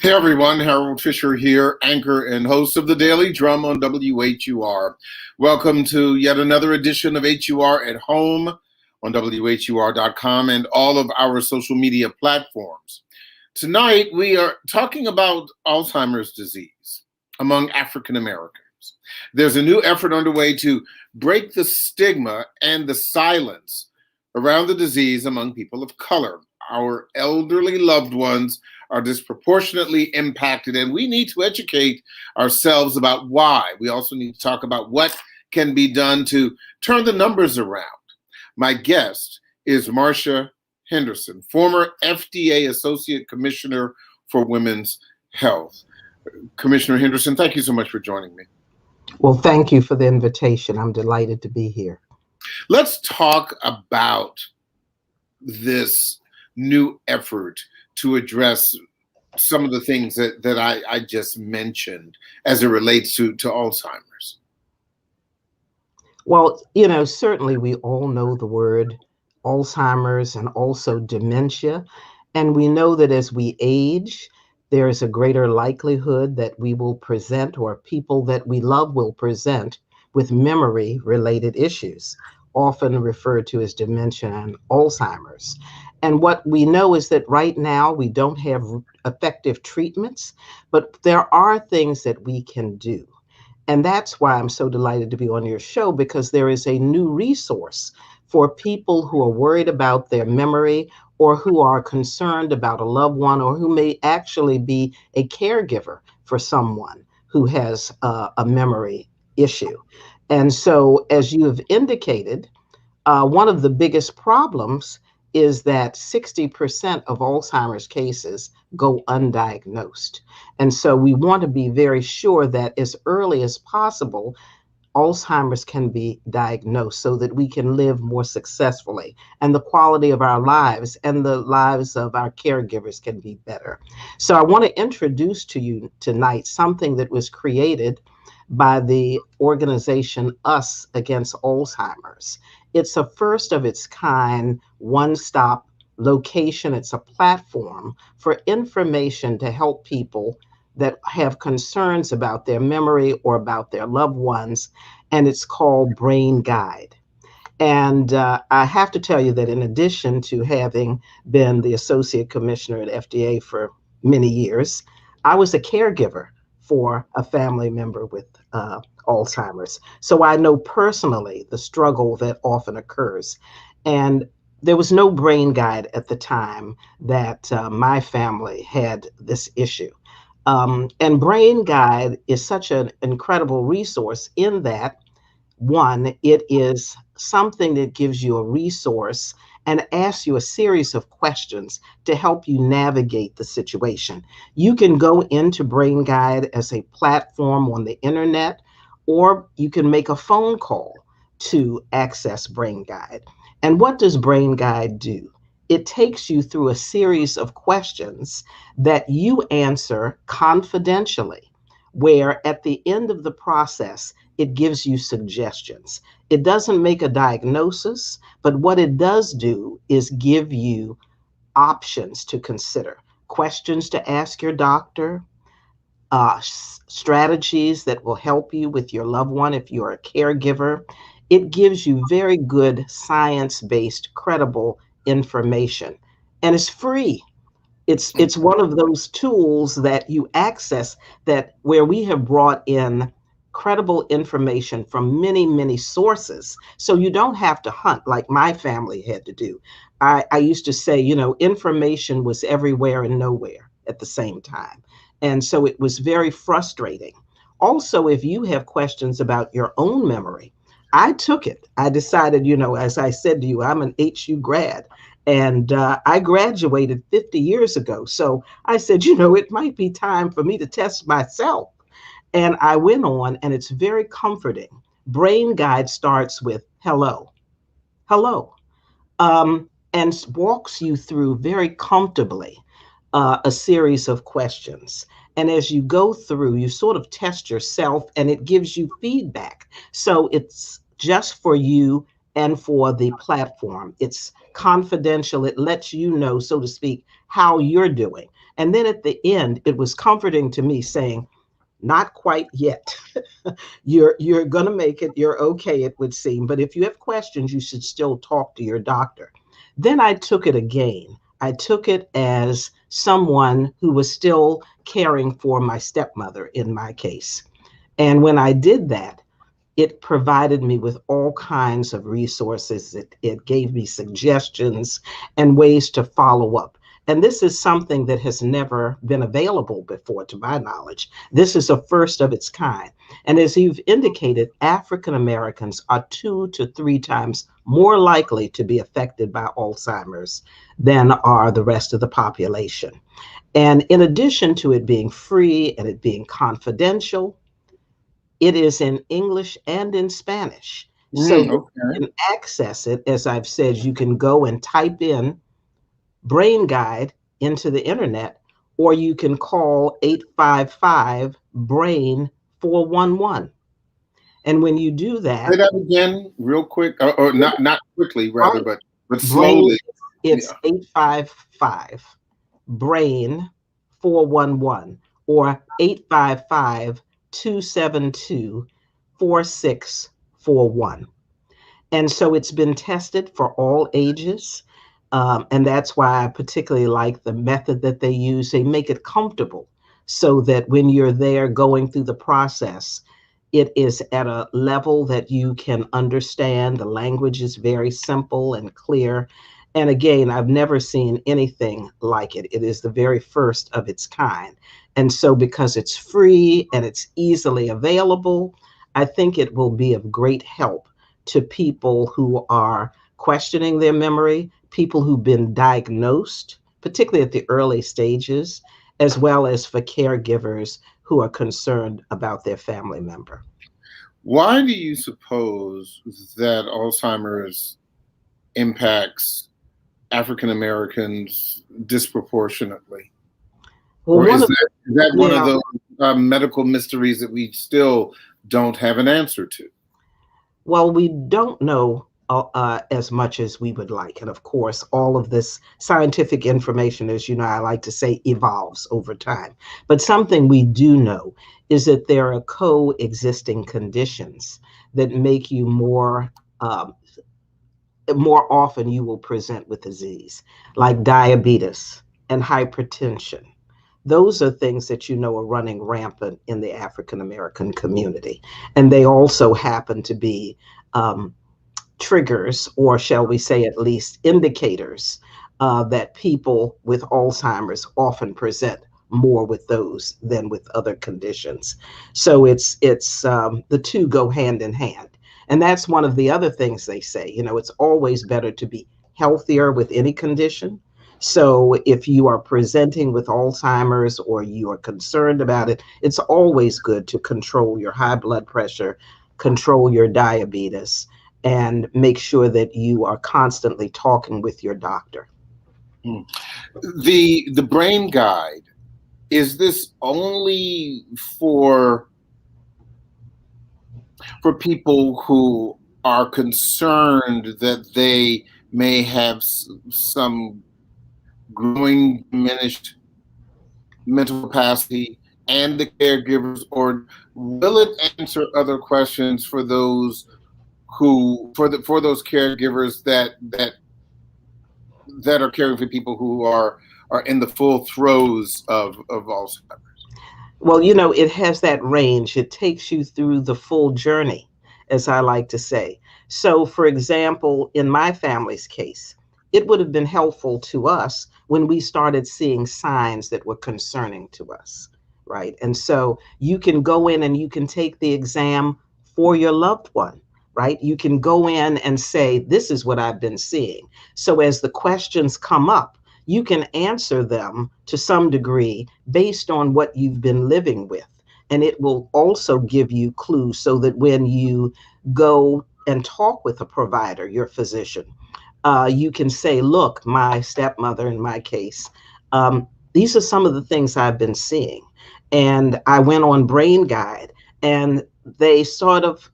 Hey everyone, Harold Fisher here, anchor and host of the Daily Drum on WHUR. Welcome to yet another edition of HUR at Home on WHUR.com and all of our social media platforms. Tonight we are talking about Alzheimer's disease among African Americans. There's a new effort underway to break the stigma and the silence around the disease among people of color. Our elderly loved ones are disproportionately impacted, and we need to educate ourselves about why. We also need to talk about what can be done to turn the numbers around. My guest is Marsha Henderson, former FDA Associate Commissioner for Women's Health. Commissioner Henderson, thank you so much for joining me. Well, thank you for the invitation. I'm delighted to be here. Let's talk about this new effort to address some of the things that I just mentioned as it relates to Alzheimer's. Well, certainly we all know the word Alzheimer's and also dementia. And we know that as we age, there is a greater likelihood that we will present, or people that we love will present, with memory-related issues, often referred to as dementia and Alzheimer's. And what we know is that right now we don't have effective treatments, but there are things that we can do. And that's why I'm so delighted to be on your show, because there is a new resource for people who are worried about their memory or who are concerned about a loved one or who may actually be a caregiver for someone who has a memory issue. And so, as you have indicated, one of the biggest problems is that 60% of Alzheimer's cases go undiagnosed. And so we want to be very sure that as early as possible, Alzheimer's can be diagnosed so that we can live more successfully and the quality of our lives and the lives of our caregivers can be better. So I want to introduce to you tonight something that was created by the organization Us Against Alzheimer's. It's a first of its kind, one-stop location. It's a platform for information to help people that have concerns about their memory or about their loved ones, and it's called Brain Guide. And I have to tell you that in addition to having been the Associate Commissioner at FDA for many years, I was a caregiver for a family member with Alzheimer's. So I know personally the struggle that often occurs. And there was no Brain Guide at the time that my family had this issue. And Brain Guide is such an incredible resource in that, one, it is something that gives you a resource and asks you a series of questions to help you navigate the situation. You can go into Brain Guide as a platform on the internet, or you can make a phone call to access Brain Guide. And what does Brain Guide do? It takes you through a series of questions that you answer confidentially, where at the end of the process, it gives you suggestions. It doesn't make a diagnosis, but what it does do is give you options to consider, questions to ask your doctor, strategies that will help you with your loved one if you're a caregiver. It gives you very good science-based, credible information, and it's free. It's one of those tools that you access that where we have brought in credible information from many, many sources. So you don't have to hunt like my family had to do. I used to say, information was everywhere and nowhere at the same time. And so it was very frustrating. Also, if you have questions about your own memory, I took it. I decided, as I said to you, I'm an HU grad. And I graduated 50 years ago. So I said, it might be time for me to test myself. And I went on, and it's very comforting. Brain Guide starts with hello, and walks you through very comfortably a series of questions. And as you go through, you sort of test yourself, and it gives you feedback. So it's just for you and for the platform. It's confidential. It lets you know, so to speak, how you're doing. And then at the end, it was comforting to me saying, not quite yet. You're going to make it. You're okay, it would seem. But if you have questions, you should still talk to your doctor. Then I took it again. I took it as someone who was still caring for my stepmother in my case. And when I did that, it provided me with all kinds of resources. It gave me suggestions and ways to follow up. And this is something that has never been available before, to my knowledge. This is a first of its kind. And as you've indicated, African Americans are 2 to 3 times more likely to be affected by Alzheimer's than are the rest of the population. And in addition to it being free and it being confidential, it is in English and in Spanish. So Okay. you can access it. As I've said, you can go and type in Brain Guide into the internet, or you can call 855 BRAIN 411. And when you do that, Say that again, real quick, or not quickly, rather, but Brain, slowly. it's 855 BRAIN 411 or 855 272 4641. And so it's been tested for all ages. And that's why I particularly like the method that they use. They make it comfortable so that when you're there going through the process, it is at a level that you can understand. The language is very simple and clear. And again, I've never seen anything like it. It is the very first of its kind. And so because it's free and it's easily available, I think it will be of great help to people who are questioning their memory, people who've been diagnosed, particularly at the early stages, as well as for caregivers who are concerned about their family member. Why do you suppose that Alzheimer's impacts African Americans disproportionately? Well, Or is that one of those medical mysteries that we still don't have an answer to? Well, we don't know as much as we would like. And of course, all of this scientific information, as you know, I like to say, evolves over time. But something we do know is that there are coexisting conditions that make you more often you will present with disease, like diabetes and hypertension. Those are things that you know are running rampant in the African American community. And they also happen to be triggers, or shall we say at least indicators, that people with Alzheimer's often present more with those than with other conditions. So it's the two go hand in hand. And that's one of the other things they say. You know, it's always better to be healthier with any condition. So if you are presenting with Alzheimer's or you are concerned about it, it's always good to control your high blood pressure, control your diabetes, and make sure that you are constantly talking with your doctor. The Brain Guide, is this only for people who are concerned that they may have some growing diminished mental capacity, and the caregivers, or will it answer other questions for those for those caregivers that are caring for people who are in the full throes of Alzheimer's? Well, you know, it has that range. It takes you through the full journey, as I like to say. So, for example, in my family's case, it would have been helpful to us when we started seeing signs that were concerning to us, right? And so you can go in and you can take the exam for your loved one, right? You can go in and say, this is what I've been seeing. So as the questions come up, you can answer them to some degree based on what you've been living with. And it will also give you clues so that when you go and talk with a provider, your physician, you can say, look, my stepmother, in my case, these are some of the things I've been seeing. And I went on Brain Guide, and they sort of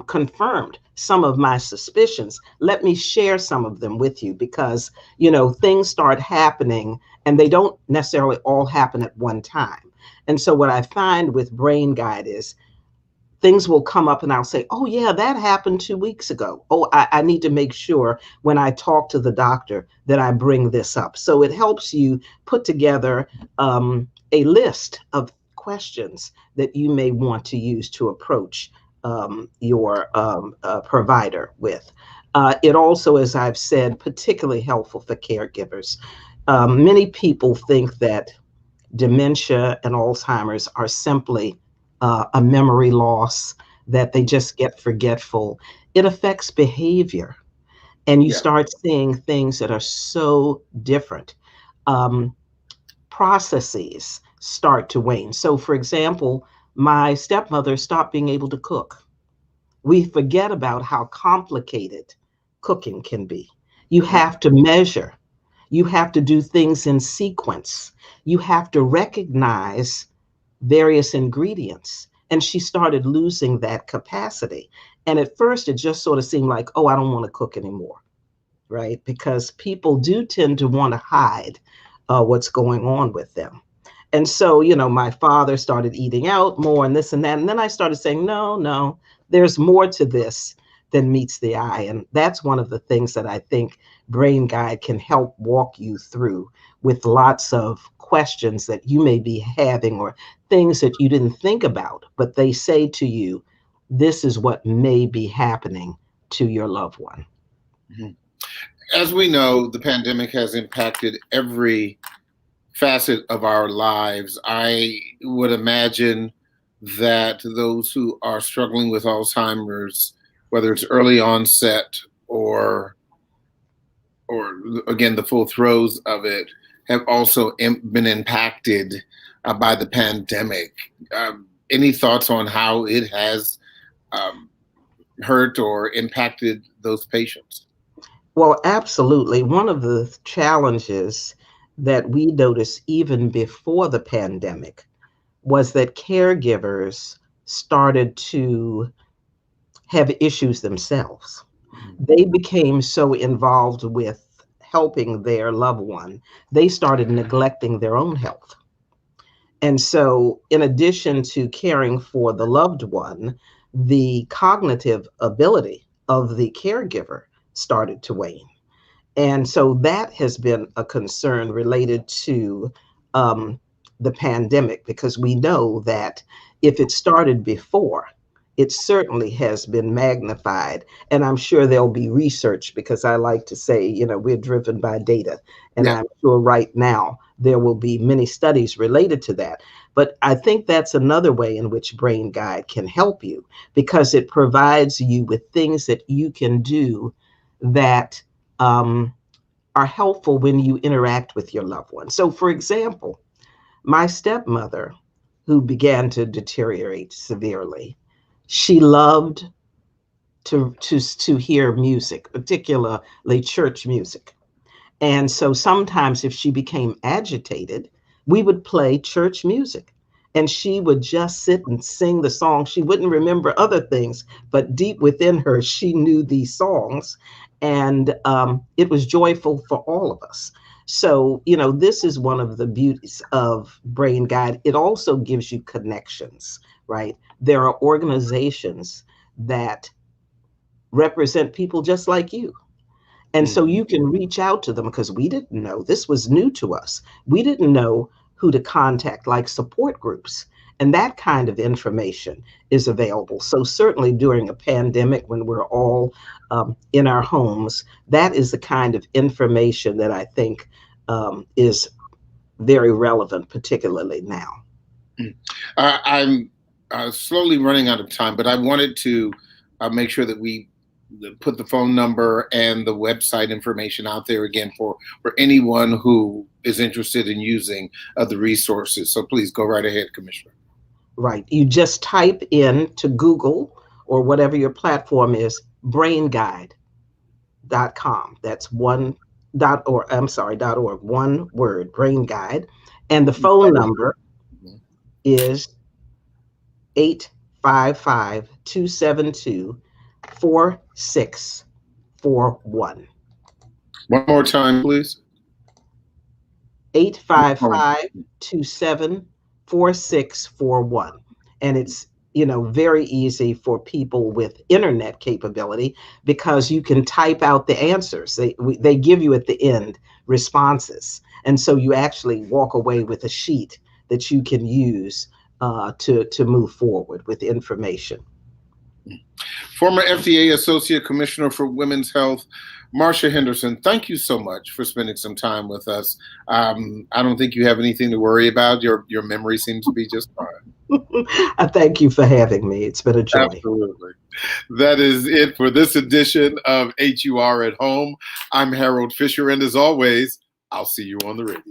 confirmed some of my suspicions. Let me share some of them with you because, things start happening and they don't necessarily all happen at one time. And so what I find with Brain Guide is things will come up and I'll say, oh, yeah, that happened 2 weeks ago. Oh, I need to make sure when I talk to the doctor that I bring this up. So it helps you put together a list of questions that you may want to use to approach your provider with. It also, as I've said, particularly helpful for caregivers. Many people think that dementia and Alzheimer's are simply a memory loss, that they just get forgetful. It affects behavior, and you Yeah. start seeing things that are so different. Um, Processes start to wane. So, for example, my stepmother stopped being able to cook. We forget about how complicated cooking can be. You have to measure, you have to do things in sequence, you have to recognize various ingredients. And she started losing that capacity. And at first, it just sort of seemed like, oh, I don't want to cook anymore, right? Because people do tend to want to hide what's going on with them. And so, my father started eating out more and this and that. And then I started saying, no, no, there's more to this than meets the eye. And that's one of the things that I think Brain Guide can help walk you through, with lots of questions that you may be having or things that you didn't think about, but they say to you, this is what may be happening to your loved one. Mm-hmm. As we know, the pandemic has impacted every facet of our lives. I would imagine that those who are struggling with Alzheimer's, whether it's early onset or again, the full throes of it, have also been impacted by the pandemic. Any thoughts on how it has hurt or impacted those patients? Well, absolutely. One of the challenges that we noticed even before the pandemic was that caregivers started to have issues themselves. They became so involved with helping their loved one, they started neglecting their own health. And so, in addition to caring for the loved one, the cognitive ability of the caregiver started to wane. And so that has been a concern related to the pandemic, because we know that if it started before, it certainly has been magnified. And I'm sure there'll be research, because I like to say, we're driven by data. And Yeah. I'm sure right now there will be many studies related to that. But I think that's another way in which Brain Guide can help you, because it provides you with things that you can do that are helpful when you interact with your loved one. So, for example, my stepmother, who began to deteriorate severely, she loved to hear music, particularly church music. And so sometimes if she became agitated, we would play church music. And she would just sit and sing the song. She wouldn't remember other things, but deep within her, she knew these songs. And it was joyful for all of us. So, this is one of the beauties of Brain Guide. It also gives you connections, right? There are organizations that represent people just like you. And so you can reach out to them, because we didn't know. This was new to us. We didn't know who to contact, like support groups. And that kind of information is available. So certainly during a pandemic, when we're all in our homes, that is the kind of information that I think is very relevant, particularly now. I'm slowly running out of time, but I wanted to make sure that we put the phone number and the website information out there again for anyone who is interested in using the resources. So please go right ahead, Commissioner. Right. You just type in to Google or whatever your platform is, brainguide.com. That's .org, one word, Brain Guide. And the phone number is 855-272-9600. 4641. One more time, please. 855-274641. And it's, very easy for people with internet capability because you can type out the answers. They give you at the end responses. And so you actually walk away with a sheet that you can use to move forward with information. Former FDA Associate Commissioner for Women's Health, Marsha Henderson, thank you so much for spending some time with us. I don't think you have anything to worry about. Your memory seems to be just fine. I thank you for having me. It's been a joy. Absolutely. That is it for this edition of HUR at Home. I'm Harold Fisher, and as always, I'll see you on the radio.